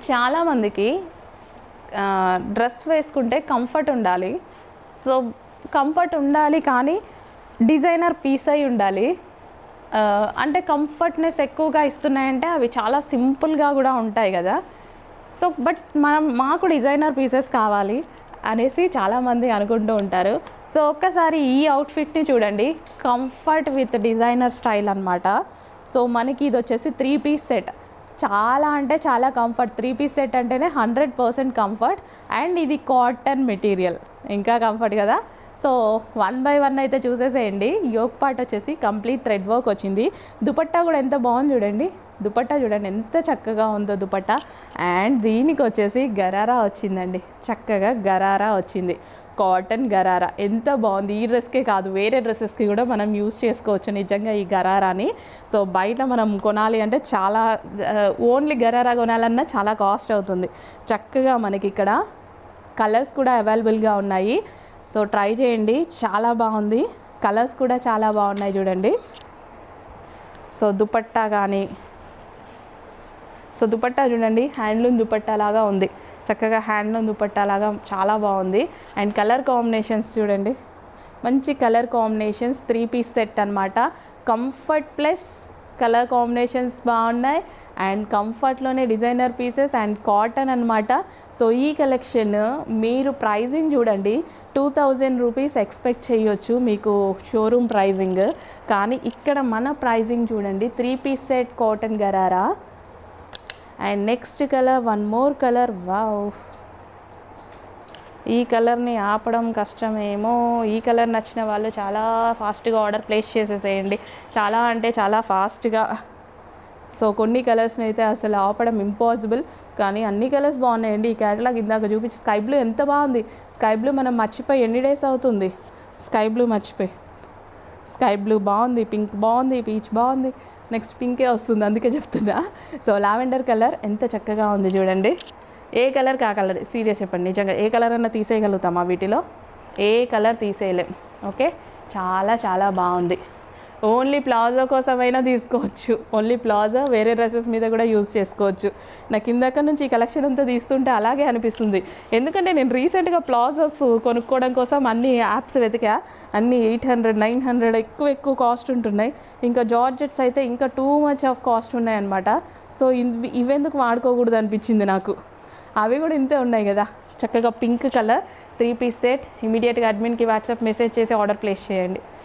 చాలామందికి డ్రెస్ వేసుకుంటే కంఫర్ట్ ఉండాలి. సో కంఫర్ట్ ఉండాలి కానీ డిజైనర్ పీస్ అయి ఉండాలి. అంటే కంఫర్ట్నెస్ ఎక్కువగా ఇస్తున్నాయంటే అవి చాలా సింపుల్గా కూడా ఉంటాయి కదా. సో బట్ మాకు డిజైనర్ పీసెస్ కావాలి అనేసి చాలామంది అనుకుంటూ ఉంటారు. సో ఒక్కసారి ఈ అవుట్ఫిట్ని చూడండి, కంఫర్ట్ విత్ డిజైనర్ స్టైల్ అనమాట. సో మనకి ఇది వచ్చేసి 3 పీస్ సెట్. చాలా అంటే చాలా కంఫర్ట్. 3 పీస్ సెట్ అంటేనే 100% కంఫర్ట్. అండ్ ఇది కాటన్ మెటీరియల్, ఇంకా కంఫర్ట్ కదా. సో 1 బై 1 అయితే చూసేసేయండి. యోక్ పార్ట్ వచ్చేసి కంప్లీట్ థ్రెడ్ వర్క్ వచ్చింది. దుపట్టా కూడా ఎంత బాగుంది చూడండి. దుపట్టా చూడండి ఎంత చక్కగా ఉందో దుపట్టా. అండ్ దీనికి వచ్చేసి గరారా వచ్చిందండి, చక్కగా గరారా వచ్చింది, కాటన్ గరారా. ఎంత బాగుంది. ఈ డ్రెస్కే కాదు వేరే డ్రెస్సెస్కి కూడా మనం యూస్ చేసుకోవచ్చు నిజంగా ఈ గరారాని. సో బయట మనం కొనాలి అంటే చాలా, ఓన్లీ గరారా కొనాలన్నా చాలా కాస్ట్ అవుతుంది. చక్కగా మనకి ఇక్కడ కలర్స్ కూడా అవైలబుల్గా ఉన్నాయి. సో ట్రై చేయండి, చాలా బాగుంది. కలర్స్ కూడా చాలా బాగున్నాయి చూడండి. సో దుపట్టా కానీ, సో దుపట్టా చూడండి హ్యాండ్లూమ్ దుపట్టా లాగా ఉంది, చక్కగా హ్యాండ్లూమ్ దుపట్టా లాగా చాలా బాగుంది. అండ్ కలర్ కాంబినేషన్స్ చూడండి, మంచి కలర్ కాంబినేషన్స్. 3 పీస్ సెట్ అనమాట. కంఫర్ట్ ప్లస్ కలర్ కాంబినేషన్స్ బాగున్నాయి. అండ్ కంఫర్ట్లోనే డిజైనర్ పీసెస్ అండ్ కాటన్ అనమాట. సో ఈ కలెక్షన్ మీరు ప్రైజింగ్ చూడండి, 2000 రూపీస్ ఎక్స్పెక్ట్ చేయొచ్చు మీకు షోరూమ్ ప్రైజింగ్. కానీ ఇక్కడ మన ప్రైజింగ్ చూడండి, 3 piece set cotton gharara. And next colour, one more colour. Wow, ఈ కలర్ని ఆపడం కష్టమేమో. ఈ కలర్ నచ్చిన వాళ్ళు చాలా ఫాస్ట్గా ఆర్డర్ ప్లేస్ చేసేసేయండి, చాలా అంటే చాలా ఫాస్ట్గా. సో కొన్ని కలర్స్ని అయితే అసలు ఆపడం ఇంపాసిబుల్, కానీ అన్ని కలర్స్ బాగున్నాయండి. ఈ క్యాటలాగ్ ఇందాక చూపించి స్కై బ్లూ ఎంత బాగుంది. స్కై బ్లూ మనం మర్చిపోయి ఎన్ని డేస్ అవుతుంది, స్కై బ్లూ మర్చిపోయి. స్కై బ్లూ బాగుంది, పింక్ బాగుంది, పీచ్ బాగుంది, నెక్స్ట్ పింకే వస్తుంది అందుకే చెప్తున్నా. సో లావెండర్ కలర్ ఎంత చక్కగా ఉంది చూడండి. ఏ కలర్కి ఆ కలర్, సీరియస్ చెప్పండి, నిజంగా ఏ కలర్ అన్నా తీసేయగలుగుతామా వీటిలో? ఏ కలర్ తీసేయలేం. ఓకే, చాలా చాలా బాగుంది. ఓన్లీ ప్లాజో కోసమైనా తీసుకోవచ్చు, ఓన్లీ ప్లాజో, వేరే డ్రెస్సెస్ మీద కూడా యూజ్ చేసుకోవచ్చు. నాకు ఇందాక నుంచి ఈ కలెక్షన్ అంతా తీస్తుంటే అలాగే అనిపిస్తుంది. ఎందుకంటే నేను రీసెంట్గా ప్లాజోస్ కొనుక్కోవడం కోసం అన్ని యాప్స్ వెతికా, అన్నీ 800, 900 ఎక్కువ కాస్ట్ ఉంటున్నాయి. ఇంకా జార్జెట్స్ అయితే ఇంకా టూ మచ్ ఆఫ్ కాస్ట్ ఉన్నాయన్నమాట. సో ఇవెందుకు వాడుకోకూడదు అనిపించింది నాకు. అవి కూడా ఇంతే ఉన్నాయి కదా. చక్కగా పింక్ కలర్ 3 పీస్ సెట్. ఇమీడియట్గా అడ్మిన్కి వాట్సాప్ మెసేజ్ చేసి ఆర్డర్ ప్లేస్ చేయండి.